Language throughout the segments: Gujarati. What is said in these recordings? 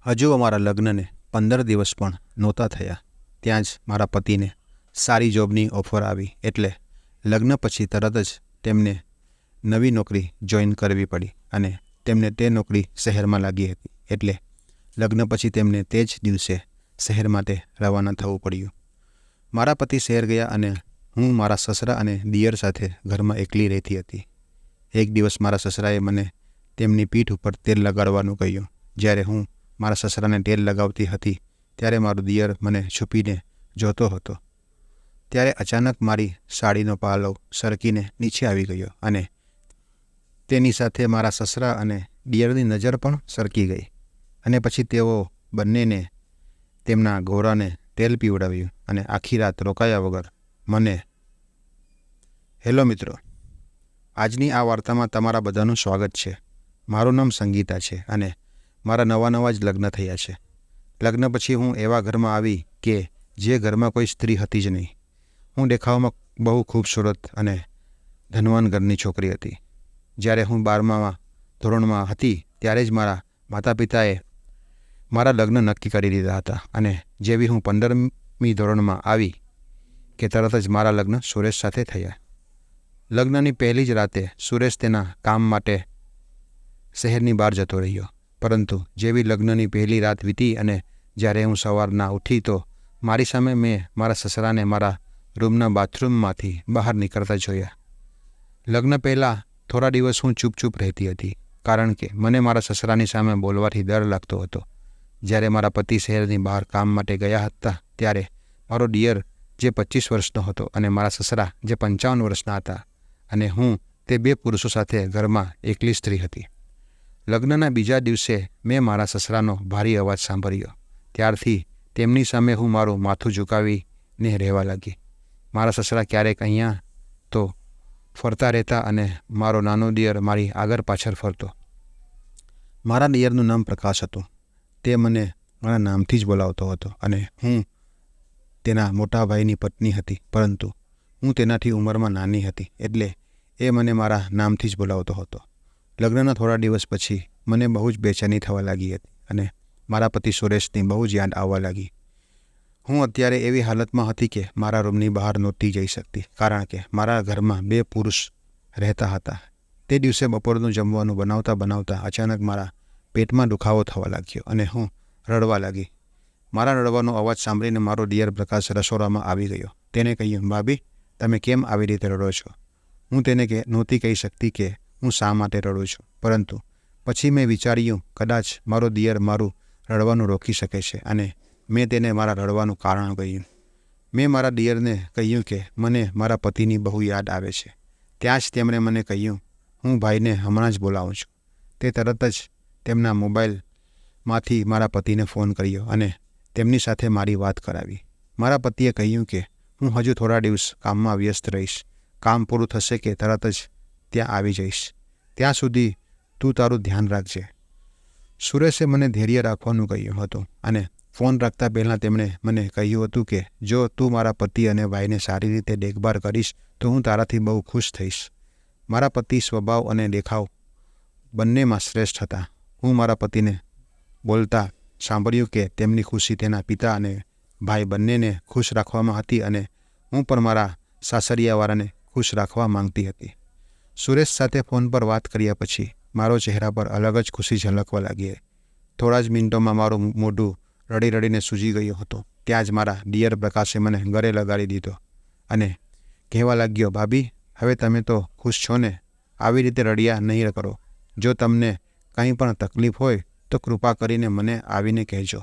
હજુ અમારા લગ્નને 15 દિવસ પણ નહોતા થયા ત્યાં જ મારા પતિને સારી જોબની ઓફર આવી એટલે લગ્ન પછી તરત જ તેમને નવી નોકરી જોઈન કરવી પડી અને તેમને તે નોકરી શહેરમાં લાગી હતી એટલે લગ્ન પછી તેમને તે જ દિવસે શહેર માટે રવાના થવું પડ્યું. મારા પતિ શહેર ગયા અને હું મારા સસરા અને દિયર સાથે ઘરમાં એકલી રહેતી હતી. એક દિવસ મારા સસરાએ મને તેમની પીઠ ઉપર તેલ લગાડવાનું કહ્યું. જ્યારે હું મારા સસરાને તેલ લગાવતી હતી ત્યારે મારો દિયર મને છુપીને જોતો હતો. ત્યારે અચાનક મારી સાડીનો પાલવ સરકીને નીચે આવી ગયો અને તેની સાથે મારા સસરા અને દિયરની નજર પણ સરકી ગઈ અને પછી તેઓ બંનેને તેમના ગોરાને તેલ પીવડાવ્યું અને આખી રાત રોકાયા વગર મને. હેલો મિત્રો, આજની આ વાર્તામાં તમારા બધાનું સ્વાગત છે. મારું નામ સંગીતા છે અને મારા નવા જ લગ્ન થયા છે. લગ્ન પછી હું એવા ઘરમાં આવી કે જે ઘરમાં કોઈ સ્ત્રી હતી જ નહીં. હું દેખાવમાં બહુ ખૂબસૂરત અને ધનવાન ઘરની છોકરી હતી. જ્યારે હું 12મા ધોરણમાં હતી ત્યારે જ મારા માતા પિતાએ મારા લગ્ન નક્કી કરી દીધા હતા અને જેવી હું 15મી ધોરણમાં આવી કે તરત જ મારા લગ્ન સુરેશ સાથે થયા. લગ્નની પહેલી જ રાતે સુરેશ તેના કામ માટે શહેરની બહાર જતો રહ્યો. પરંતુ જેવી લગ્નની પહેલી રાત વીતી અને જ્યારે હું સવારના ઉઠી તો મારી સામે મેં મારા સસરાને મારા રૂમના બાથરૂમમાંથી બહાર નીકળતા જોયા. લગ્ન પહેલાં થોડા દિવસ હું ચૂપ રહેતી હતી કારણ કે મને મારા સસરાની સામે બોલવાથી ડર લાગતો હતો. જ્યારે મારા પતિ શહેરની બહાર કામ માટે ગયા હતા ત્યારે મારો ડિયર જે 25 વર્ષનો હતો અને મારા સસરા જે 55 વર્ષના હતા અને હું તે 2 પુરુષો સાથે ઘરમાં એકલી સ્ત્રી હતી. લગ્નના બીજા દિવસે મેં મારા સસરાનો ભારી અવાજ સાંભળ્યો. ત્યારથી તેમની સામે હું મારું માથું ઝુકાવીને રહેવા લાગી. મારા સસરા ક્યારેક અહીંયા તો ફરતા રહેતા અને મારો નાનો દિયર મારી આગળ પાછળ ફરતો. મારા દિયરનું નામ પ્રકાશ હતું. તે મને મારા નામથી જ બોલાવતો હતો અને હું તેના મોટા ભાઈની પત્ની હતી, પરંતુ હું તેનાથી ઉંમરમાં નાની હતી એટલે એ મને મારા નામથી જ બોલાવતો હતો. લગ્નના થોડા દિવસ પછી મને બહુ જ બેચેની થવા લાગી હતી અને મારા પતિ સુરેશની બહુ જ યાદ આવવા લાગી. હું અત્યારે એવી હાલતમાં હતી કે મારા રૂમની બહાર નહોતી જઈ શકતી કારણ કે મારા ઘરમાં 2 પુરુષ રહેતા હતા. તે દિવસે બપોરનું જમવાનું બનાવતા અચાનક મારા પેટમાં દુખાવો થવા લાગ્યો અને હું રડવા લાગી. મારા રડવાનો અવાજ સાંભળીને મારો દિયર પ્રકાશ રસોડામાં આવી ગયો. તેને કહ્યું, ભાભી, તમે કેમ આવી રીતે રડો છો? હું તેને નહોતી કહી શકતી કે હું શા માટે રડું છું, પરંતુ પછી મેં વિચાર્યું કદાચ મારો દિયર મારું રડવાનું રોકી શકે છે અને મેં તેને મારા રડવાનું કારણ કહ્યું. મેં મારા દિયરને કહ્યું કે મને મારા પતિની બહુ યાદ આવે છે. ત્યાં જ તેમણે મને કહ્યું, હું ભાઈને હમણાં જ બોલાવું છું. તે તરત જ તેમના મોબાઈલમાંથી મારા પતિને ફોન કર્યો અને તેમની સાથે મારી વાત કરાવી. મારા પતિએ કહ્યું કે હું હજુ થોડા દિવસ કામમાં વ્યસ્ત રહીશ. કામ પૂરું થશે કે તરત જ ત્યાં આવી જઈશ. ત્યાં સુધી તું તારું ધ્યાન રાખજે. સુરેશે મને ધૈર્ય રાખવાનું કહ્યું હતું અને ફોન રાખતા પહેલાં તેમણે મને કહ્યું હતું કે જો તું મારા પતિ અને ભાઈને સારી રીતે દેખભાળ કરીશ તો હું તારાથી બહુ ખુશ થઈશ. મારા પતિ સ્વભાવ અને દેખાવ બંનેમાં શ્રેષ્ઠ હતા. હું મારા પતિને બોલતા સાંભળ્યું કે તેમની ખુશી તેના પિતા અને ભાઈ બંનેને ખુશ રાખવામાં હતી અને હું પણ મારા સાસરિયાવાળાને ખુશ રાખવા માંગતી હતી. સુરેશ સાથે ફોન પર વાત કર્યા પછી મારો ચહેરા પર અલગ જ ખુશી ઝલકવા લાગી. થોડા જ મિનિટોમાં મારું મોઢું રડીને સૂજી ગયું હતું. ત્યાં જ મારા ડિયર પ્રકાશે મને ગળે લગાડી દીધો અને કહેવા લાગ્યો, ભાભી, હવે તમે તો ખુશ છો ને? આવી રીતે રડ્યા નહીં કરો. જો તમને કંઈ પણ તકલીફ હોય તો કૃપા કરીને મને આવીને કહેજો.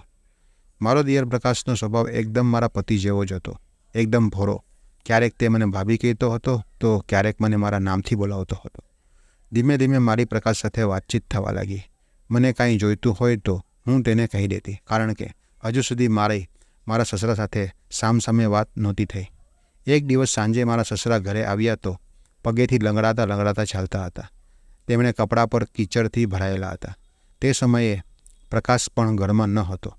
મારો દિયર પ્રકાશનો સ્વભાવ એકદમ મારા પતિ જેવો જ હતો, એકદમ ભોળો. ક્યારેક તે મને ભાભી કહેતો હતો તો ક્યારેક મને મારા નામથી બોલાવતો હતો. ધીમે ધીમે મારી પ્રકાશ સાથે વાતચીત થવા લાગી. મને કાંઈ જોઈતું હોય તો હું તેને કહી દેતી કારણ કે હજુ સુધી મારા સસરા સાથે સામસામે વાત નહોતી થઈ. એક દિવસ સાંજે મારા સસરા ઘરે આવ્યા તો પગેથી લંગડાતા ચાલતા હતા. તેમણે કપડાં પર કીચડથી ભરાયેલા હતા. તે સમયે પ્રકાશ પણ ઘરમાં ન હતો.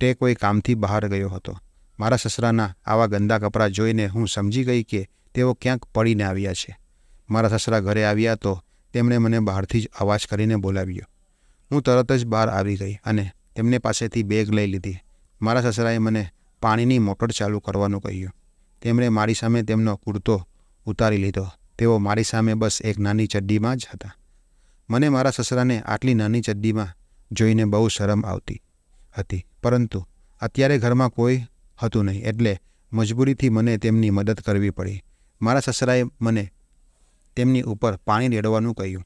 તે કોઈ કામથી બહાર ગયો હતો. મારા સસરાના આવા ગંદા કપડાં જોઈને હું સમજી ગઈ કે તેઓ ક્યાંક પડીને આવ્યા છે. મારા સસરા ઘરે આવ્યા તો તેમણે મને બહારથી જ અવાજ કરીને બોલાવ્યો. હું તરત જ બહાર આવી ગઈ અને તેમને પાસેથી બેગ લઈ લીધી. મારા સસરાએ મને પાણીની મોટર ચાલુ કરવાનું કહ્યું. તેમણે મારી સામે તેમનો કુર્તો ઉતારી લીધો. તેઓ મારી સામે બસ એક નાની ચડ્ડીમાં જ હતા. મને મારા સસરાને આટલી નાની ચડ્ડીમાં જોઈને બહુ શરમ આવતી હતી, પરંતુ અત્યારે ઘરમાં કોઈ હતું નહીં, એટલે મજબૂરીથી મને તેમની મદદ કરવી પડી. મારા સસરાએ મને તેમની ઉપર પાણી રેડવાનું કહ્યું.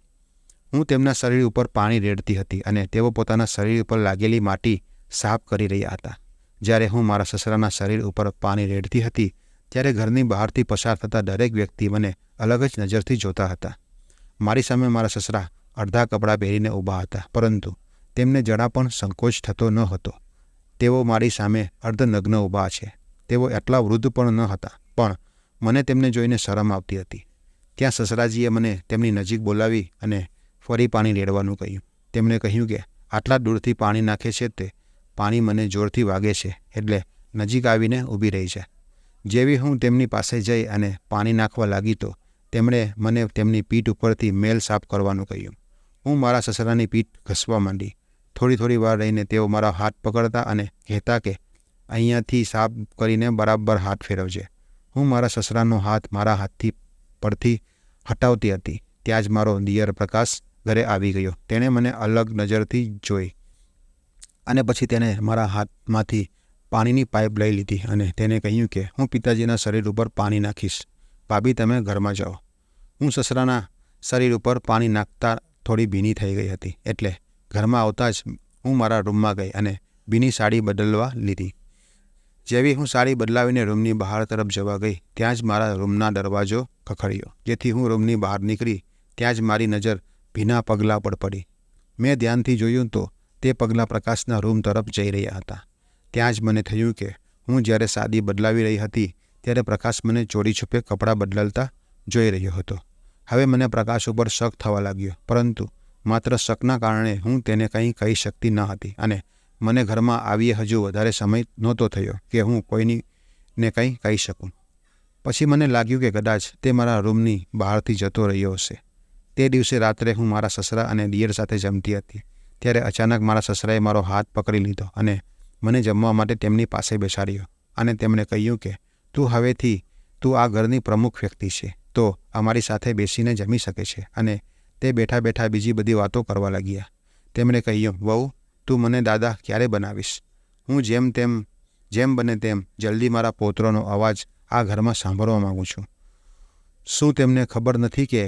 હું તેમના શરીર ઉપર પાણી રેડતી હતી અને તેઓ પોતાના શરીર ઉપર લાગેલી માટી સાફ કરી રહ્યા હતા. જ્યારે હું મારા સસરાના શરીર ઉપર પાણી રેડતી હતી, ત્યારે ઘરની બહારથી પસાર થતા દરેક વ્યક્તિ મને અલગ જ નજરથી જોતા હતા. મારી સામે મારા સસરા અડધા કપડાં પહેરીને ઊભા હતા, પરંતુ તેમને જરા પણ સંકોચ થતો ન હતો. તેઓ મારી સામે અર્ધનગ્ન ઊભા છે. તેઓ એટલા વૃદ્ધ પણ ન હતા, પણ મને તેમને જોઈને શરમ આવતી હતી. ત્યાં સસરાજીએ મને તેમની નજીક બોલાવી અને ફરી પાણી રેડવાનું કહ્યું. તેમણે કહ્યું કે આટલા દૂરથી પાણી નાખે છે તે પાણી મને જોરથી વાગે છે, એટલે નજીક આવીને ઊભી રહી છે. જેવી હું તેમની પાસે જઈ અને પાણી નાખવા લાગી તો તેમણે મને તેમની પીઠ ઉપરથી મેલ સાફ કરવાનું કહ્યું. હું મારા સસરાની પીઠ ઘસવા માંડી. થોડી વાર રહીને તેઓ મારા હાથ પકડતા અને કહેતા કે અહીંયાથી સાફ કરીને બરાબર હાથ ફેરવજે. હું મારા સસરાનો હાથ મારા હાથથી પરથી હટાવતી હતી. ત્યાં જ મારો દિયર પ્રકાશ ઘરે આવી ગયો. તેણે મને અલગ નજરથી જોઈ અને પછી તેણે મારા હાથમાંથી પાણીની પાઇપ લઈ લીધી અને તેને કહ્યું કે હું પિતાજીના શરીર ઉપર પાણી નાખીશ. ભાભી, તમે ઘરમાં જાઓ. હું સસરાના શરીર ઉપર પાણી નાખતા થોડી ભીની થઈ ગઈ હતી, એટલે ઘરમાં આવતા જ હું મારા રૂમમાં ગઈ અને ભીની સાડી બદલવા લીધી. જેવી હું સાડી બદલાવીને રૂમની બહાર તરફ જવા ગઈ, ત્યાં જ મારા રૂમના દરવાજો ખખડ્યો. જેથી હું રૂમની બહાર નીકળી, ત્યાં જ મારી નજર ભીના પગલાં પર પડી. મેં ધ્યાનથી જોયું તો તે પગલાં પ્રકાશના રૂમ તરફ જઈ રહ્યા હતા. ત્યાં જ મને થયું કે હું જ્યારે સાડી બદલાવી રહી હતી, ત્યારે પ્રકાશ મને ચોરી છુપે કપડાં બદલતા જોઈ રહ્યો હતો. હવે મને પ્રકાશ ઉપર શક થવા લાગ્યો, પરંતુ માત્ર શકના કારણે હું તેને કંઈ કહી શકતી ન હતી અને મને ઘરમાં આવીએ હજુ વધારે સમય નહોતો થયો કે હું કોઈને કંઈ કહી શકું. પછી મને લાગ્યું કે કદાચ તે મારા રૂમની બહારથી જતો રહ્યો હશે. તે દિવસે રાત્રે હું મારા સસરા અને દિયર સાથે જમતી હતી, ત્યારે અચાનક મારા સસરાએ મારો હાથ પકડી લીધો અને મને જમવા માટે તેમની પાસે બેસાડ્યો અને તેમણે કહ્યું કે હવેથી તું આ ઘરની પ્રમુખ વ્યક્તિ છે, તો અમારી સાથે બેસીને જમી શકે છે. અને તે બેઠા બેઠા બીજી બધી વાતો કરવા લાગ્યા. તેમણે કહ્યું, વહુ, તું મને દાદા ક્યારે બનાવીશ? હું જેમ બને તેમ જલ્દી મારા પૌત્રનો અવાજ આ ઘરમાં સાંભળવા માગું છું. શું તેમને ખબર નથી કે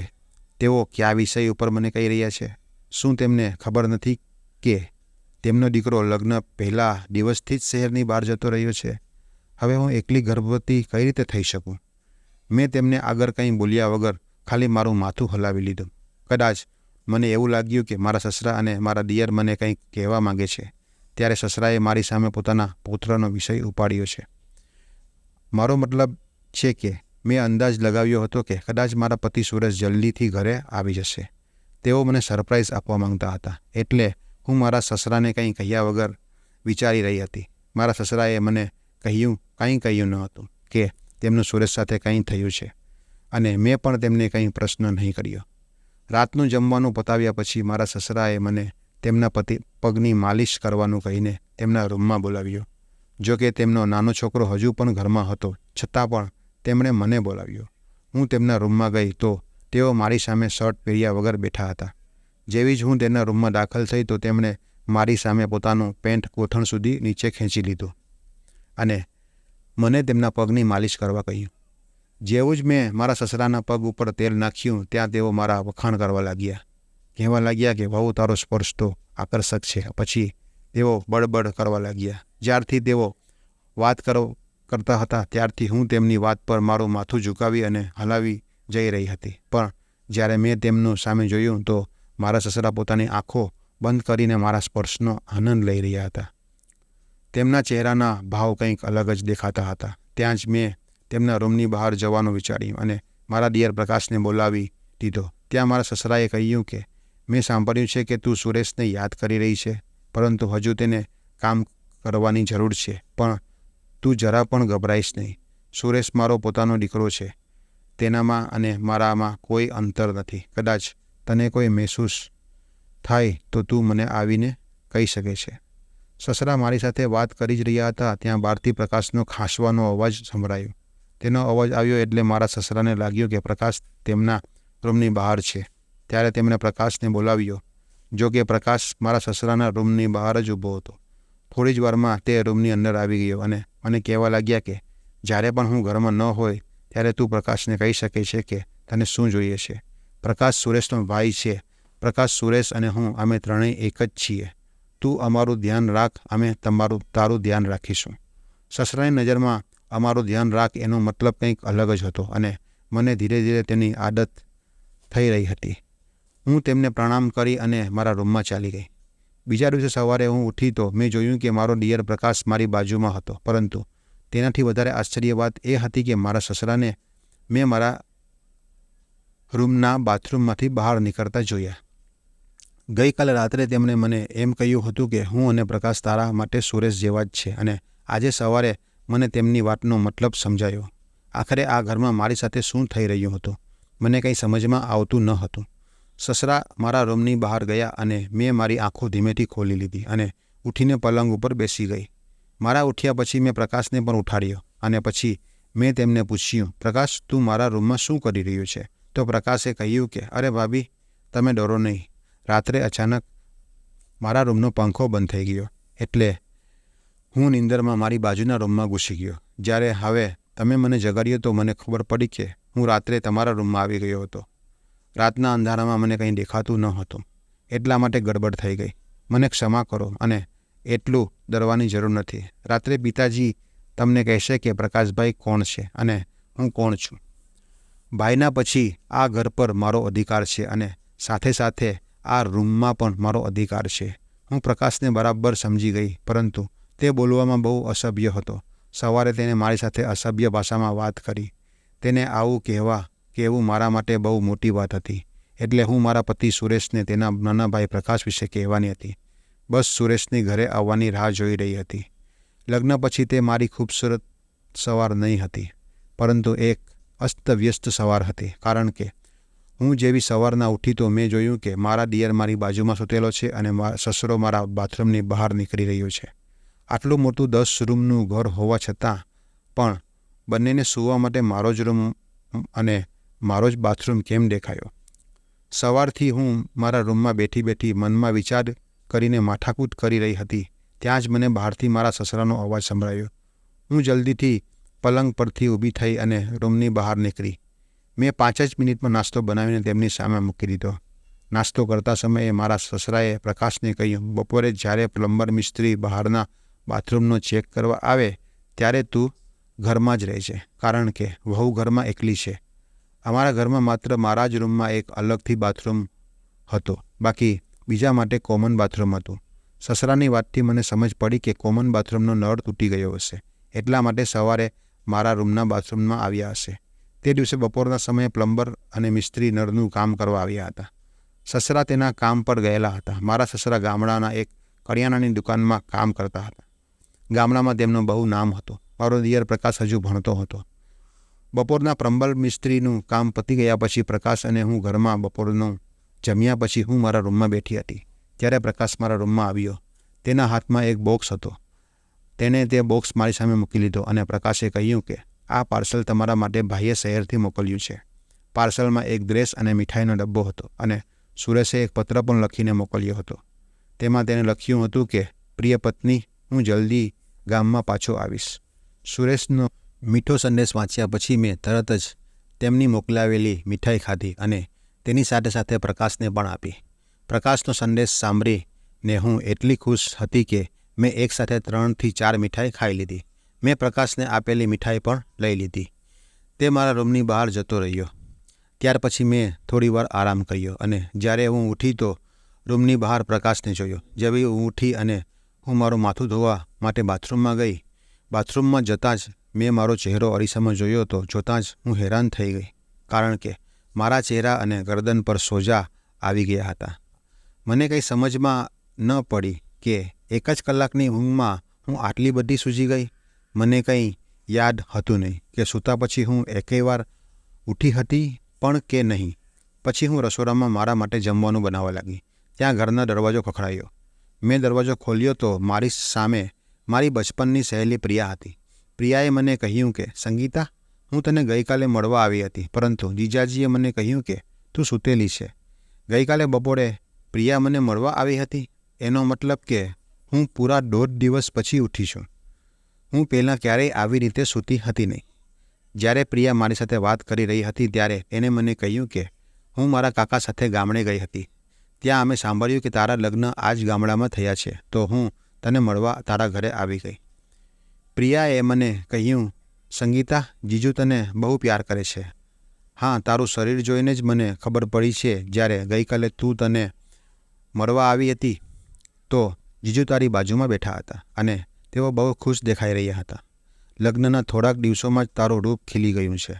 તેઓ કયા વિષય ઉપર મને કહી રહ્યા છે? શું તેમને ખબર નથી કે તેમનો દીકરો લગ્ન પહેલા દિવસથી જ શહેરની બહાર જતો રહ્યો છે? હવે હું એકલી ગર્ભવતી કઈ રીતે થઈ શકું? મેં તેમને આગળ કંઈ બોલ્યા વગર ખાલી મારું માથું હલાવી લીધું. કદાચ મને એવું લાગ્યું કે મારા સસરા અને મારા દિયર મને કંઈક કહેવા માંગે છે. ત્યારે સસરાએ મારી સામે પોતાના પૌત્રનો વિષય ઉપાડ્યો છે. મારો મતલબ છે કે મેં અંદાજ લગાવ્યો હતો કે કદાચ મારા પતિ સુરેશ જલ્દીથી ઘરે આવી જશે. તેઓ મને સરપ્રાઈઝ આપવા માંગતા હતા, એટલે હું મારા સસરાને કંઈ કહ્યા વગર વિચારી રહી હતી. મારા સસરાએ મને કંઈ કહ્યું ન હતું કે તેમનું સુરેશ સાથે કંઈ થયું છે, અને મેં પણ તેમને કંઈ પ્રશ્ન નહીં કર્યો. રાતનું જમવાનું પતાવ્યા પછી મારા સસરાએ મને તેમના પગની માલિશ કરવાનું કહીને તેમના રૂમમાં બોલાવ્યો. જો કે તેમનો નાનો છોકરો હજુ પણ ઘરમાં હતો, છતાં પણ તેમણે મને બોલાવ્યો. હું તેમના રૂમમાં ગઈ તો તેઓ મારી સામે શર્ટ પહેર્યા વગર બેઠા હતા. જેવી જ હું તેમના રૂમમાં દાખલ થઈ તો તેમણે મારી સામે પોતાનું પેન્ટ ગોઠણ સુધી નીચે ખેંચી લીધું અને મને તેમના પગની માલિશ કરવા કહ્યું. જેવું જ મેં મારા સસરાના પગ ઉપર તેલ નાખ્યું, ત્યાં તેઓ મારા વખાણ કરવા લાગ્યા. કહેવા લાગ્યા કે વહુ, તારો સ્પર્શ તો આકર્ષક છે. પછી તેઓ બળબડ કરવા લાગ્યા. જ્યારથી તેઓ વાત કરતા હતા ત્યારથી હું તેમની વાત પર મારું માથું ઝુકાવી અને હલાવી જઈ રહી હતી. પણ જ્યારે મેં તેમનું સામે જોયું તો મારા સસરા પોતાની આંખો બંધ કરીને મારા સ્પર્શનો આનંદ લઈ રહ્યા હતા. તેમના ચહેરાના ભાવ કંઈક અલગ જ દેખાતા હતા. ત્યાં જ મેં તેમના રૂમની બહાર જવાનું વિચાર્યું અને મારા દિયર પ્રકાશને બોલાવી દીધો. ત્યાં મારા સસરાએ કહ્યું કે મેં સાંભળ્યું છે કે તું સુરેશને યાદ કરી રહી છે, પરંતુ હજુ તેને કામ કરવાની જરૂર છે. પણ તું જરા પણ ગભરાઈશ નહીં. સુરેશ મારો પોતાનો દીકરો છે. તેનામાં અને મારામાં કોઈ અંતર નથી. કદાચ તને કોઈ મહેસૂસ થાય તો તું મને આવીને કહી શકે છે. સસરા મારી સાથે વાત કરી જ રહ્યા હતા ત્યાં બહારથી પ્રકાશનો ખાંસવાનો અવાજ સંભળાયો. તેનો અવાજ આવ્યો એટલે મારા સસરાને લાગ્યું કે પ્રકાશ તેમના રૂમની બહાર છે. ત્યારે તેમણે પ્રકાશને બોલાવ્યો. જો કે પ્રકાશ મારા સસરાના રૂમની બહાર જ ઊભો હતો. થોડી જ વારમાં તે રૂમની અંદર આવી ગયો અને મને કહેવા લાગ્યા કે જ્યારે પણ હું ઘરમાં ન હોય ત્યારે તું પ્રકાશને કહી શકે છે કે તને શું જોઈએ છે. પ્રકાશ સુરેશનો ભાઈ છે. પ્રકાશ, સુરેશ અને હું અમે ત્રણેય એક જ છીએ. તું અમારું ધ્યાન રાખ, અમે તારું ધ્યાન રાખીશું. સસરાની નજરમાં અમારું ધ્યાન રાખ એનો મતલબ કંઈક અલગ જ હતો અને મને ધીરે ધીરે તેની આદત થઈ રહી હતી. હું તેમને પ્રણામ કરી અને મારા રૂમમાં ચાલી ગઈ. બીજા દિવસે સવારે હું ઉઠી તો મેં જોયું કે મારો ડિયર પ્રકાશ મારી બાજુમાં હતો. પરંતુ તેનાથી વધારે આશ્ચર્ય વાત એ હતી કે મારા સસરાને મેં મારા રૂમના બાથરૂમમાંથી બહાર નીકળતા જોયા. ગઈકાલે રાત્રે તેમણે મને એમ કહ્યું હતું કે હું અને પ્રકાશ તારા માટે સુરેશ જેવા જ છે અને આજે સવારે મને તેમની વાતનો મતલબ સમજાયો. આખરે આ ઘરમાં મારી સાથે શું થઈ રહ્યું હતું મને કંઈ સમજમાં આવતું ન હતું. સસરા મારા રૂમની બહાર ગયા અને મેં મારી આંખો ધીમેથી ખોલી લીધી અને ઉઠીને પલંગ ઉપર બેસી ગઈ. મારા ઉઠ્યા પછી મેં પ્રકાશને પણ ઉઠાડ્યો અને પછી મેં તેમને પૂછ્યું, પ્રકાશ, તું મારા રૂમમાં શું કરી રહ્યું છે? તો પ્રકાશે કહ્યું કે અરે ભાભી, તમે ડરો નહીં. રાત્રે અચાનક મારા રૂમનો પંખો બંધ થઈ ગયો એટલે હું નીંદરમાં મારી બાજુના રૂમમાં ઘૂસી ગયો. જ્યારે હવે તમે મને જગાડ્યો તો મને ખબર પડી કે હું રાત્રે તમારા રૂમમાં આવી ગયો હતો. રાતના અંધારામાં મને કંઈ દેખાતું ન હતું એટલા માટે ગડબડ થઈ ગઈ. મને ક્ષમા કરો અને એટલું ડરવાની જરૂર નથી. રાત્રે પિતાજી તમને કહેશે કે પ્રકાશભાઈ કોણ છે અને હું કોણ છું. ભાઈના પછી આ ઘર પર મારો અધિકાર છે અને સાથે સાથે આ રૂમમાં પણ મારો અધિકાર છે. હું પ્રકાશને બરાબર સમજી ગઈ પરંતુ તે બોલવામાં બહુ અસભ્ય હતો. સવારે તેને મારી સાથે અસભ્ય ભાષામાં વાત કરી. તેને આવું કહેવું મારા માટે બહુ મોટી વાત હતી. એટલે હું મારા પતિ સુરેશને તેના નાના ભાઈ પ્રકાશ વિશે કહેવાની હતી. બસ સુરેશની ઘરે આવવાની રાહ જોઈ રહી હતી. લગ્ન પછી તે મારી ખૂબસૂરત સવાર નહીં હતી પરંતુ એક અસ્તવ્યસ્ત સવાર હતી. કારણ કે હું જેવી સવારના ઉઠી તો મેં જોયું કે મારા ડિયર મારી બાજુમાં સૂતેલો છે અને સસરો મારા બાથરૂમની બહાર નીકળી રહ્યો છે. આટલું મોટું 10 રૂમનું ઘર હોવા છતાં પણ બંનેને સૂવા માટે મારો જ રૂમ અને મારો જ બાથરૂમ કેમ દેખાયો? સવારથી હું મારા રૂમમાં બેઠી બેઠી મનમાં વિચાર કરીને માથાકૂટ કરી રહી હતી. ત્યાં જ મને બહારથી મારા સસરાનો અવાજ સંભળાયો. હું જલ્દીથી પલંગ પરથી ઊભી થઈ અને રૂમની બહાર નીકળી. મેં 5 જ મિનિટમાં નાસ્તો બનાવીને તેમની સામે મૂકી દીધો. નાસ્તો કરતા સમયે મારા સસરાએ પ્રકાશને કહ્યું, બપોરે જ્યારે પ્લમ્બર મિસ્ત્રી બહારના બાથરૂમનો ચેક કરવા આવે ત્યારે તું ઘરમાં જ રહેજે કારણ કે વહુ ઘરમાં એકલી છે. અમારા ઘરમાં માત્ર મારા જ રૂમમાં એક અલગથી બાથરૂમ હતો. બાકી બીજા માટે કોમન બાથરૂમ હતું. સસરાની વાતથી મને સમજ પડી કે કોમન બાથરૂમનો નળ તૂટી ગયો હશે એટલા માટે સવારે મારા રૂમના બાથરૂમમાં આવ્યા હશે. તે દિવસે બપોરના સમયે પ્લમ્બર અને મિસ્ત્રી નળનું કામ કરવા આવ્યા હતા. સસરા તેના કામ પર ગયેલા હતા. મારા સસરા ગામડાના એક કરિયાણાની દુકાનમાં કામ કરતા હતા. ગામડામાં તેમનું બહુ નામ હતું. મારો દિયર પ્રકાશ હજુ ભણતો હતો. બપોરના પ્લમ્બર મિસ્ત્રીનું કામ પતી ગયા પછી પ્રકાશ અને હું ઘરમાં બપોરનું જમ્યા પછી હું મારા રૂમમાં બેઠી હતી. ત્યારે પ્રકાશ મારા રૂમમાં આવ્યો. તેના હાથમાં એક બોક્સ હતો. તેણે તે બોક્સ મારી સામે મૂકી લીધો અને પ્રકાશે કહ્યું કે આ પાર્સલ તમારા માટે ભાઈએ શહેરથી મોકલ્યું છે. પાર્સલમાં એક ડ્રેસ અને મીઠાઈનો ડબ્બો હતો અને સુરેશે એક પત્ર પણ લખીને મોકલ્યો હતો. તેમાં તેને લખ્યું હતું કે પ્રિય પત્ની, હું જલ્દી ગામમાં પાછો આવીશ. સુરેશનો મીઠો સંદેશ વાંચ્યા પછી મેં તરત જ તેમની મોકલાવેલી મીઠાઈ ખાધી અને તેની સાથે સાથે પ્રકાશને પણ આપી. પ્રકાશનો સંદેશ સાંભળીને હું એટલી ખુશ હતી કે મેં એકસાથે 3 થી 4 મીઠાઈ ખાઈ લીધી. મેં પ્રકાશને આપેલી મીઠાઈ પણ લઈ લીધી. તે મારા રૂમની બહાર જતો રહ્યો. ત્યાર પછી મેં થોડીવાર આરામ કર્યો અને જ્યારે હું ઉઠી તો રૂમની બહાર પ્રકાશને જોયો. જેવી હું ઉઠી અને હું મારું માથું ધોવા માટે બાથરૂમમાં ગઈ. બાથરૂમમાં જતાં જ મેં મારો ચહેરો અરીસામાં જોયો તો જોતાં જ હું હેરાન થઈ ગઈ કારણ કે મારા ચહેરા અને ગરદન પર સોજા આવી ગયા હતા. મને કંઈ સમજમાં ન પડી કે એક જ કલાકની ઊંઘમાં હું આટલી બધી સૂજી ગઈ. મને કંઈ યાદ હતું નહીં કે સૂતા પછી હું એકેય વાર ઉઠી હતી પણ કે નહીં. પછી હું રસોડામાં મારા માટે જમવાનું બનાવવા લાગી. ત્યાં ઘરનો દરવાજો ખખડાયો. મેં દરવાજો ખોલ્યો તો મારી સામે મારી બચપનની સહેલી પ્રિયા હતી. પ્રિયાએ મને કહ્યું કે, સંગીતા, હું તને ગઈકાલે મળવા આવી હતી, પરંતુ જીજાજીએ મને કહ્યું કે તું સૂતેલી છે. ગઈકાલે બપોરે પ્રિયા મને મળવા આવી હતી? એનો મતલબ કે હું પૂરા 1.5 દિવસ પછી ઉઠી છું. હું પહેલાં ક્યારેય આવી રીતે સૂતી હતી નહીં. જ્યારે પ્રિયા મારી સાથે વાત કરી રહી હતી ત્યારે એને મને કહ્યું કે હું મારા કાકા સાથે ગામડે ગઈ હતી. ત્યાં અમે સાંભળ્યું કે તારા લગ્ન આ જ ગામડામાં થયા છે, તો હું તને મળવા તારા ઘરે આવી ગઈ. પ્રિયાએ મને કહ્યું, સંગીતા, જીજુ તને બહુ પ્યાર કરે છે. હા, તારું શરીર જોઈને જ મને ખબર પડી છે. જ્યારે ગઈકાલે તું તને મળવા આવી હતી તો જીજુ તારી બાજુમાં બેઠા હતા અને તેઓ બહુ ખુશ દેખાઈ રહ્યા હતા. લગ્નના થોડાક દિવસોમાં જ તારું રૂપ ખીલી ગયું છે.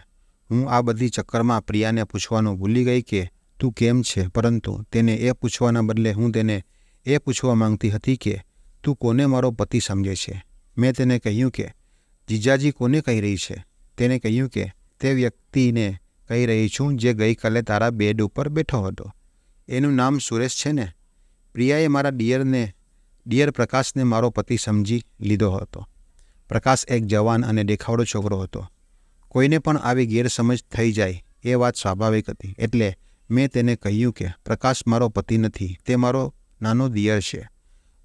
હું આ બધી ચક્કરમાં પ્રિયાને પૂછવાનું ભૂલી ગઈ કે તું કેમ છે, પરંતુ તેને એ પૂછવાના બદલે હું તેને એ પૂછવા માંગતી હતી કે તું કોને મારો પતિ સમજે છે. મેં તેને કહ્યું કે જીજાજી કોને કહી રહી છે? તેને કહ્યું કે તે વ્યક્તિને કહી રહી છું જે ગઈકાલે તારા બેડ ઉપર બેઠો હતો. એનું નામ સુરેશ છે ને? પ્રિયાએ મારા ડિયર પ્રકાશને મારો પતિ સમજી લીધો હતો. પ્રકાશ એક જવાન અને દેખાવડો છોકરો હતો. કોઈને પણ આવી ગેરસમજ થઈ જાય એ વાત સ્વાભાવિક હતી. એટલે મેં તેને કહ્યું કે પ્રકાશ મારો પતિ નથી, તે મારો નાનો દિયર છે.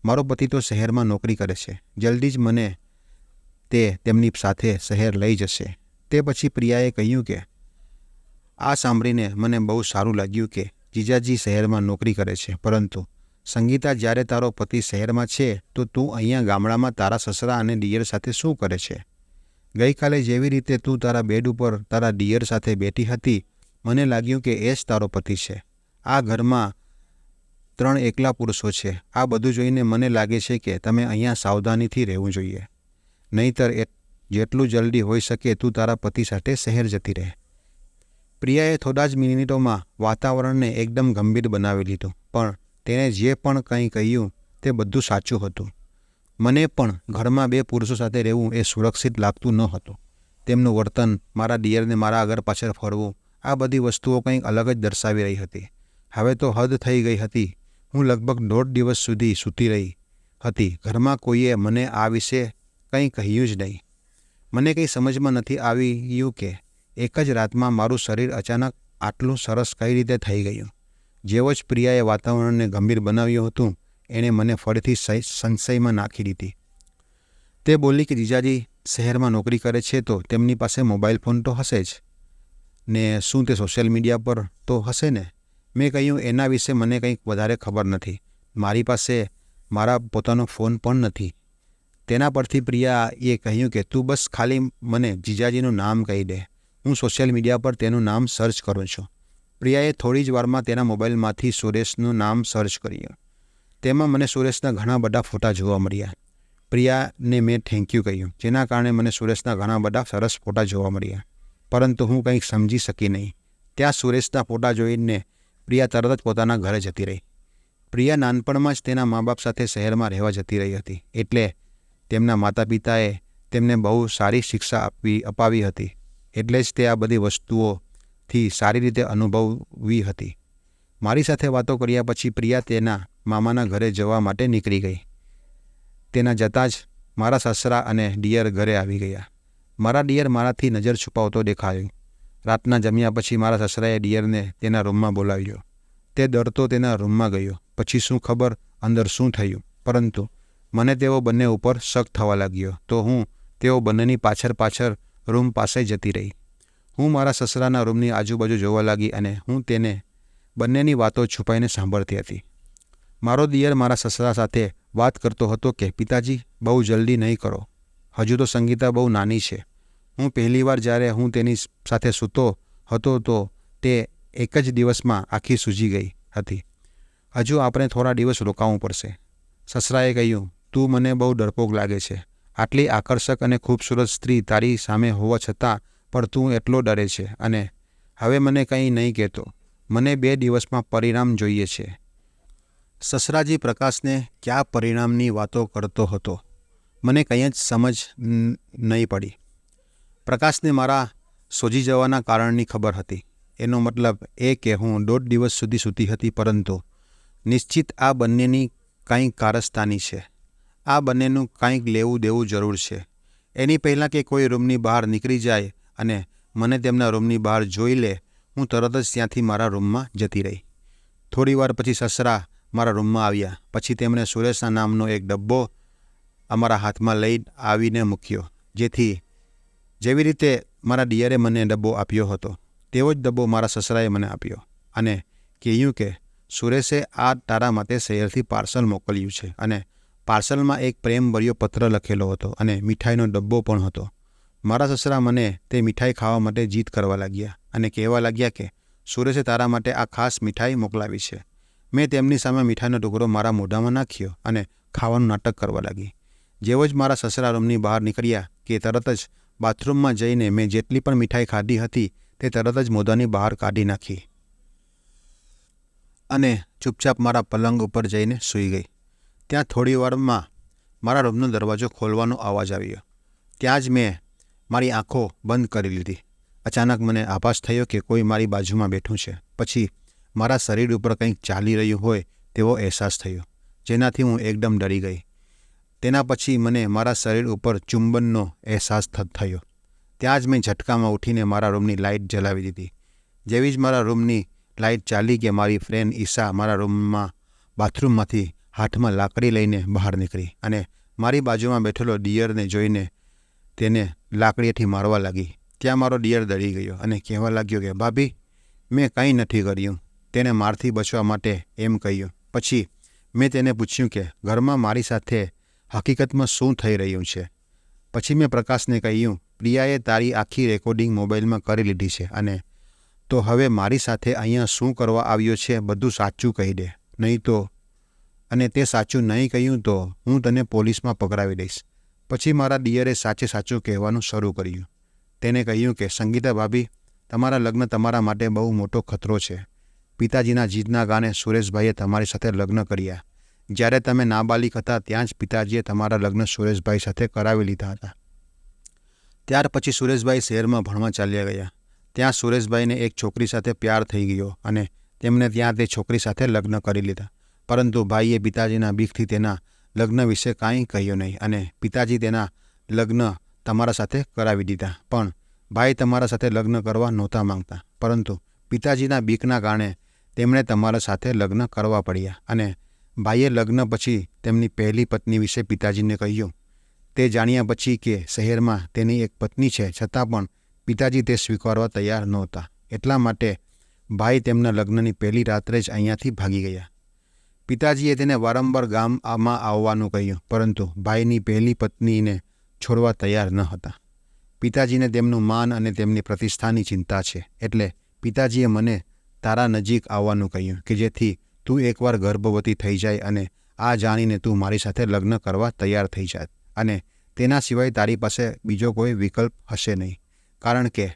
મારો પતિ તો શહેરમાં નોકરી કરે છે. જલ્દી જ મને તે તેમની સાથે શહેર લઈ જશે. તે પછી પ્રિયાએ કહ્યું કે આ સાંભળીને મને બહુ સારું લાગ્યું કે જીજાજી શહેરમાં નોકરી કરે છે, પરંતુ સંગીતા, જ્યારે તારો પતિ શહેરમાં છે તો તું અહીંયા ગામડામાં તારા સસરા અને દિયર સાથે શું કરે છે? ગઈકાલે જેવી રીતે તું તારા બેડ ઉપર તારા દિયર સાથે બેઠી હતી, મને લાગ્યું કે એ જ તારો પતિ છે. આ ઘરમાં 3 એકલા પુરુષો છે. આ બધું જોઈને મને લાગે છે કે તમે અહીંયા સાવધાનીથી રહેવું જોઈએ. નહીંતર જેટલું જલ્દી હોઈ શકે તું તારા પતિ સાથે શહેર જતી રહે. પ્રિયાએ થોડા જ મિનિટોમાં વાતાવરણને એકદમ ગંભીર બનાવી લીધું, પણ તેણે જે પણ કંઈ કહ્યું તે બધું સાચું હતું. મને પણ ઘરમાં 2 પુરુષો સાથે રહેવું એ સુરક્ષિત લાગતું ન હતું. તેમનું વર્તન, મારા દિયરને મારા આગળ પાછળ ફરવું, આ બધી વસ્તુઓ કંઈક અલગ જ દર્શાવી રહી હતી. હવે તો હદ થઈ ગઈ હતી. હું લગભગ 1.5 દિવસ સુધી સૂતી રહી હતી. ઘરમાં કોઈએ મને આ વિશે કંઈ કહ્યું જ નહીં. મને કંઈ સમજમાં નથી આવ્યું કે એક જ રાતમાં મારું શરીર અચાનક આટલું સરસ કઈ રીતે થઈ ગયું. જેવો જ પ્રિયાએ વાતાવરણને ગંભીર બનાવ્યું હતું, એણે મને ફરીથી સંશયમાં નાખી દીધી. તે બોલી કે જીજાજી શહેરમાં નોકરી કરે છે તો તેમની પાસે મોબાઈલ ફોન તો હશે જ ને, શું તે સોશિયલ મીડિયા પર તો હશે ને? મેં કહ્યું, એના વિશે મને કંઈક વધારે ખબર નથી. મારી પાસે મારા પોતાનો ફોન પણ નથી. તેના પરથી પ્રિયાએ કહ્યું કે તું બસ ખાલી મને જીજાજીનું નામ કહી દે, હું સોશિયલ મીડિયા પર તેનું નામ સર્ચ કરું છું. પ્રિયાએ થોડી જ વારમાં તેના મોબાઈલમાંથી સુરેશનું નામ સર્ચ કર્યું. તેમાં મને સુરેશના ઘણા બધા ફોટા જોવા મળ્યા. પ્રિયાને મેં થેન્ક યુ કહ્યું, જેના કારણે મને સુરેશના ઘણા બધા સરસ ફોટા જોવા મળ્યા, પરંતુ હું કંઈક સમજી શકી નહીં. ત્યાં સુરેશના ફોટા જોઈને પ્રિયા તરત જ પોતાના ઘરે જતી રહી. પ્રિયા નાનપણમાં જ તેના મા બાપ સાથે શહેરમાં રહેવા જતી રહી હતી, એટલે તેમના માતા પિતાએ તેમને બહુ સારી શિક્ષા અપાવી હતી. એટલે જ તે આ બધી વસ્તુઓથી સારી રીતે અનુભવી હતી. મારી સાથે વાતો કર્યા પછી પ્રિયા તેના મામાના ઘરે જવા માટે નીકળી ગઈ. તેના જતાં જ મારા સસરા અને દિયર ઘરે આવી ગયા. મારા દિયર મારાથી નજર છુપાવતો દેખાયો. રાતના જમ્યા પછી મારા સસરાએ દિયરને તેના રૂમમાં બોલાવ્યો. તે ડરતો તેના રૂમમાં ગયો. પછી શું ખબર અંદર શું થયું, પરંતુ મને તેઓ બંને ઉપર શક થવા લાગ્યો, તો હું તેઓ બંનેની પાછળ રૂમ પાસે જતી રહી. હું મારા સસરાના રૂમની આજુબાજુ જોવા લાગી અને હું તેને બંનેની વાતો છુપાઈને સાંભળતી હતી. મારો દિયર મારા સસરા સાથે વાત કરતો હતો કે પિતાજી, બહુ જલ્દી નહીં કરો, હજુ તો સંગીતા બહુ નાની છે. હું પહેલીવાર જ્યારે હું તેની સાથે સૂતો હતો તો તે એક જ દિવસમાં આખી સૂજી ગઈ હતી. હજુ આપણે થોડા દિવસ રોકાવું પડશે. સસરાએ કહ્યું, તું મને બહુ ડરપોક લાગે છે. આટલી આકર્ષક અને ખૂબસૂરત સ્ત્રી તારી સામે હોવા છતાં પણ તું એટલો ડરે છે, અને હવે મને કંઈ નહીં કહેતો. મને 2 દિવસમાં પરિણામ જોઈએ છે. સસરાજી પ્રકાશને કયા પરિણામની વાતો કરતો હતો, મને કંઈ જ સમજ નહીં પડી. પ્રકાશને મારા સોજી જવાના કારણની ખબર હતી. એનો મતલબ એ કે હું 1.5 દિવસ સુધી સૂતી હતી, પરંતુ નિશ્ચિત આ બંનેની કંઈક કારસ્તાની છે. આ બંનેનું કંઈક લેવું દેવું જરૂર છે. એની પહેલાં કે કોઈ રૂમની બહાર નીકળી જાય અને મને તેમના રૂમની બહાર જોઈ લે, હું તરત જ ત્યાંથી મારા રૂમમાં જતી રહી. થોડી વાર પછી સસરા મારા રૂમમાં આવ્યા. પછી તેમણે સુરેશના નામનો એક ડબ્બો અમારા હાથમાં લઈ આવીને મૂક્યો. જેવી રીતે મારા દિયરે મને ડબ્બો આપ્યો હતો તેવો જ ડબ્બો મારા સસરાએ મને આપ્યો અને કહ્યું કે સુરેશે આ તારા માટે શહેરથી પાર્સલ મોકલ્યું છે અને પાર્સલમાં એક પ્રેમભર્યો પત્ર લખેલો હતો અને મીઠાઈનો ડબ્બો પણ હતો. મારા સસરા મને તે મીઠાઈ ખાવા માટે જીદ કરવા લાગ્યા અને કહેવા લાગ્યા કે સુરેશે તારા માટે આ ખાસ મીઠાઈ મોકલાવી છે. મેં તેમની સામે મીઠાઈનો ટુકડો મારા મોઢામાં નાખ્યો અને ખાવાનું નાટક કરવા લાગી. જેવો જ મારા સસરા રૂમની બહાર નીકળ્યા કે તરત જ બાથરૂમમાં જઈને મેં જેટલી પણ મીઠાઈ ખાધી હતી તે તરત જ મોઢાની બહાર કાઢી નાખી અને ચૂપચાપ મારા પલંગ ઉપર જઈને સૂઈ ગઈ. ત્યાં થોડી વારમાં મારા રૂમનો દરવાજો ખોલવાનો અવાજ આવ્યો. ત્યાં જ મેં મારી આંખો બંધ કરી લીધી. અચાનક મને આભાસ થયો કે કોઈ મારી બાજુમાં બેઠું છે. પછી મારા શરીર ઉપર કંઈક ચાલી રહ્યું હોય તેવો અહેસાસ થયો, જેનાથી હું એકદમ ડરી ગઈ. તેના પછી મને મારા શરીર ઉપર ચુંબનનો અહેસાસ થયો. ત્યાં જ મેં ઝટકામાં ઉઠીને મારા રૂમની લાઇટ જલાવી દીધી. જેવી જ મારા રૂમની લાઇટ ચાલી કે મારી ફ્રેન્ડ ઈશા મારા રૂમમાં બાથરૂમમાંથી હાથમાં લાકડી લઈને બહાર નીકળી અને મારી બાજુમાં બેઠેલો ડિયરને જોઈને તેને લાકડીથી મારવા લાગી. ત્યાં મારો ડિયર ડરી ગયો અને કહેવા લાગ્યો કે ભાભી, મેં કંઈ નથી કર્યું. તેને મારથી બચવા માટે એમ કહ્યું. પછી મેં તેને પૂછ્યું કે ઘરમાં મારી સાથે હકીકતમાં શું થઈ રહ્યું છે. પછી મેં પ્રકાશને કહ્યું, પ્રિયાએ તારી આખી રેકોર્ડિંગ મોબાઈલમાં કરી લીધી છે અને તો હવે મારી સાથે અહીંયા શું કરવા આવ્યો છે બધું સાચું કહી દે, નહીં તો અને તે સાચું નહીં કહ્યું તો હું તને પોલીસમાં પકડાવી દઈશ. પછી મારા ડિયરે સાચે સાચું કહેવાનું શરૂ કર્યું. તેને કહ્યું કે સંગીતા ભાભી, તમારા લગ્ન તમારા માટે બહુ મોટો ખતરો છે. પિતાજીના જીદના ગાને સુરેશભાઈએ તમારી સાથે લગ્ન કર્યા. જ્યારે તમે નાબાલિગ હતા ત્યાં જ પિતાજીએ તમારા લગ્ન સુરેશભાઈ સાથે કરાવી લીધા હતા. ત્યાર પછી સુરેશભાઈ શહેરમાં ભણવા ચાલ્યા ગયા. ત્યાં સુરેશભાઈને એક છોકરી સાથે પ્યાર થઈ ગયો અને તેમણે ત્યાં તે છોકરી સાથે લગ્ન કરી લીધા. પરંતુ ભાઈએ પિતાજીના બીકથી તેના લગ્ન વિશે કાંઈ કહ્યું નહીં અને પિતાજી તેના લગ્ન તમારા સાથે કરાવી દીધા. પણ ભાઈ તમારા સાથે લગ્ન કરવા નહોતા માંગતા, પરંતુ પિતાજીના બીકના કારણે તેમણે તમારા સાથે લગ્ન કરવા પડ્યા અને ભાઈએ લગ્ન પછી તેમની પહેલી પત્ની વિશે પિતાજીને કહ્યું. તે જાણ્યા પછી કે શહેરમાં તેની એક પત્ની છે, છતાં પણ પિતાજી તે સ્વીકારવા તૈયાર નહોતા. એટલા માટે ભાઈ તેમના લગ્નની પહેલી રાત્રે જ અહીંયાથી ભાગી ગયા. પિતાજીએ તેને વારંવાર ગામમાં આવવાનું કહ્યું, પરંતુ ભાઈની પહેલી પત્નીને છોડવા તૈયાર ન હતા. પિતાજીને તેમનું માન અને તેમની પ્રતિષ્ઠાની ચિંતા છે. એટલે પિતાજીએ મને તારા નજીક આવવાનું કહ્યું કે જેથી તું એકવાર ગર્ભવતી થઈ જાય અને આ જાણીને તું મારી સાથે લગ્ન કરવા તૈયાર થઈ જાય અને તેના સિવાય તારી પાસે બીજો કોઈ વિકલ્પ હશે નહીં, કારણ કે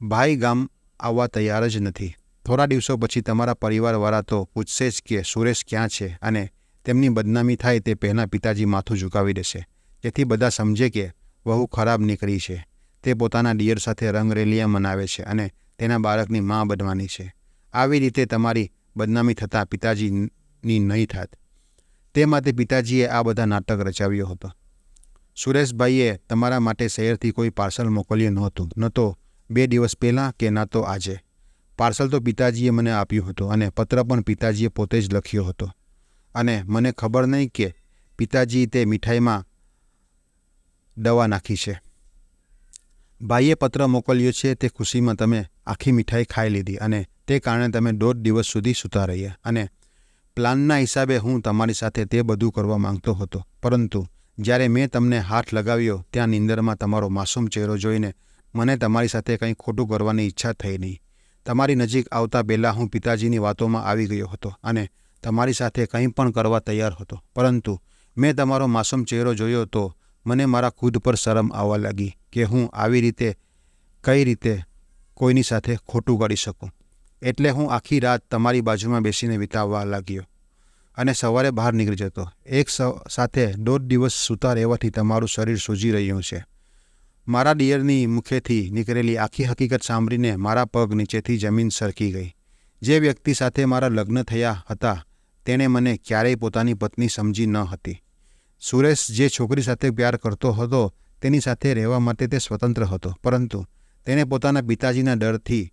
ભાઈ ગામ આવવા તૈયાર જ નથી. થોડા દિવસો પછી તમારા પરિવારવાળા તો પૂછશે જ કે સુરેશ ક્યાં છે અને તેમની બદનામી થાય તે પહેલાં પિતાજી માથું ઝુકાવી દેશે, જેથી બધા સમજે કે વહુ ખરાબ નીકળી છે. તે પોતાના ડિયર સાથે રંગરેલિયા મનાવે છે અને તેના બાળકની મા બનવાની છે. આવી રીતે તમારી બદનામી થતાં પિતાજીની નહીં થાત. તે માટે પિતાજીએ આ બધા નાટક રચાવ્યો હતો. સુરેશભાઈએ તમારા માટે શહેરથી કોઈ પાર્સલ મોકલ્યું નહોતું, ન તો 2 દિવસ પહેલાં કે ના તો આજે. પાર્સલ તો પિતાજીએ મને આપ્યું હતું અને પત્ર પણ પિતાજીએ પોતે જ લખ્યો હતો અને મને ખબર નહીં કે પિતાજી તે મીઠાઈમાં દવા નાખી છે. ભાઈએ પત્ર મોકલ્યો છે તે ખુશીમાં તમે આખી મીઠાઈ ખાઈ લીધી અને તે કારણે તમે 1.5 દિવસ સુધી સૂતા રહ્યા અને પ્લાનના હિસાબે હું તમારી સાથે તે બધું કરવા માંગતો હતો. પરંતુ જ્યારે મેં તમને હાથ લગાવ્યો ત્યાં નીંદરમાં તમારો માસૂમ ચહેરો જોઈને મને તમારી સાથે કંઈ ખોટું કરવાની ઈચ્છા થઈ નહીં. તમારી નજીક આવતા પહેલાં હું પિતાજીની વાતોમાં આવી ગયો હતો અને તમારી સાથે કંઈ પણ કરવા તૈયાર હતો. પરંતુ મેં તમારો માસૂમ ચહેરો જોયો તો મને મારા ખુદ પર શરમ આવવા લાગી કે હું આવી રીતે કઈ રીતે કોઈની સાથે ખોટું કરી શકું. એટલે હું આખી રાત તમારી બાજુમાં બેસીને વિતાવવા લાગ્યો અને સવારે બહાર નીકળી જતો. એક સાથે 1.5 દિવસ સૂતા રહેવાથી તમારું શરીર સૂજી રહ્યું છે. મારા ડિયરની મુખેથી નીકળેલી આખી હકીકત સાંભળીને મારા પગ નીચેથી જમીન સરકી ગઈ. જે વ્યક્તિ સાથે મારા લગ્ન થયા હતા તેણે મને ક્યારેય પોતાની પત્ની સમજી ન હતી. સુરેશ જે છોકરી સાથે પ્યાર કરતો હતો તેની સાથે રહેવા માટે તે સ્વતંત્ર હતો, પરંતુ તેણે પોતાના પિતાજીના ડરથી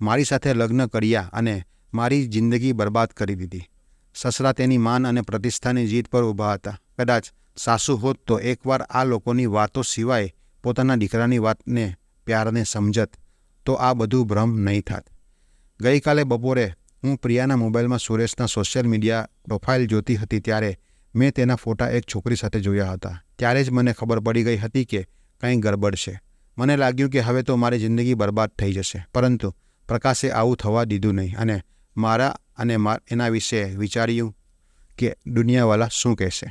મારી સાથે લગ્ન કર્યા અને મારી જિંદગી બરબાદ કરી દીધી. સસરા તેની માન અને પ્રતિષ્ઠાની જીત પર ઊભા હતા. કદાચ સાસુ હોત તો એકવાર આ લોકોની વાતો સિવાય પોતાના દીકરાની વાતને પ્યારને સમજત તો આ બધું ભ્રમ નહીં થાત. ગઈકાલે બપોરે હું પ્રિયાના મોબાઈલમાં સુરેશના સોશિયલ મીડિયા પ્રોફાઇલ જોતી હતી ત્યારે મેં તેના ફોટા એક છોકરી સાથે જોયા હતા. ત્યારે જ મને ખબર પડી ગઈ હતી કે કંઈ ગડબડ છે. મને લાગ્યું કે હવે તો મારી જિંદગી બરબાદ થઈ જશે, પરંતુ પ્રકાશે આવું થવા દીધું નહીં અને એના વિશે વિચાર્યું કે દુનિયાવાળા શું કહેશે.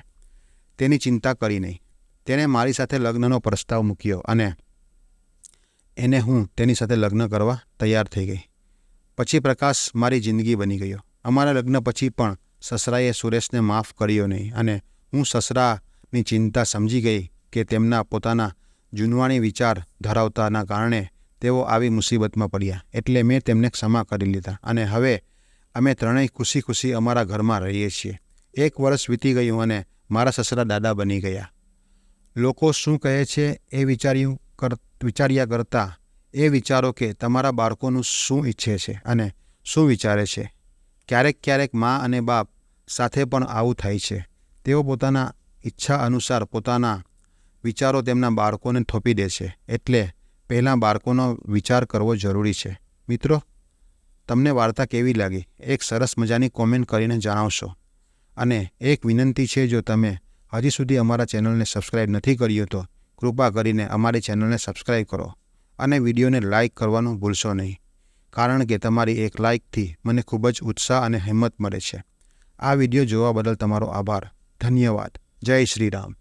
તેની ચિંતા કરી નહીં. તેણે મારી સાથે લગ્નનો પ્રસ્તાવ મૂક્યો અને હું તેની સાથે લગ્ન કરવા તૈયાર થઈ ગઈ. પછી પ્રકાશ મારી જિંદગી બની ગયો. અમારા લગ્ન પછી પણ સસરાએ સુરેશને માફ કર્યો નહીં અને હું સસરાની ચિંતા સમજી ગઈ કે તેમના પોતાના જૂનવાણી વિચાર ધરાવતાના કારણે તેઓ આવી મુસીબતમાં પડ્યા. એટલે મેં તેમને ક્ષમા કરી લીધા અને હવે અમે ત્રણેય ખુશી ખુશી અમારા ઘરમાં રહીએ છીએ. 1 વર્ષ વીતી ગયું અને મારા સસરા દાદા બની ગયા. લોકો શું કહે છે એ વિચાર્યા કરતાં એ વિચારો કે તમારા બાળકોનું શું ઈચ્છે છે અને શું વિચારે છે. ક્યારેક મા અને બાપ સાથે પણ આવું થાય છે. તેઓ પોતાના ઈચ્છા અનુસાર પોતાના વિચારો તેમના બાળકોને થોપી દે છે. એટલે પહેલાં બાળકોનો વિચાર કરવો જરૂરી છે. મિત્રો, તમને વાર્તા કેવી લાગી? એક સરસ મજાની કોમેન્ટ કરીને જણાવશો. અને એક વિનંતી છે, જો તમે હજી સુધી અમારા ચેનલને સબસ્ક્રાઈબ નથી કર્યું તો કૃપા કરીને અમારી ચેનલને સબસ્ક્રાઈબ કરો અને વિડીયોને લાઇક કરવાનું ભૂલશો નહીં, કારણ કે તમારી એક લાઇકથી મને ખૂબ જ ઉત્સાહ અને હિંમત મળે છે. આ વિડીયો જોવા બદલ તમારો આભાર. ધન્યવાદ. જય શ્રી રામ.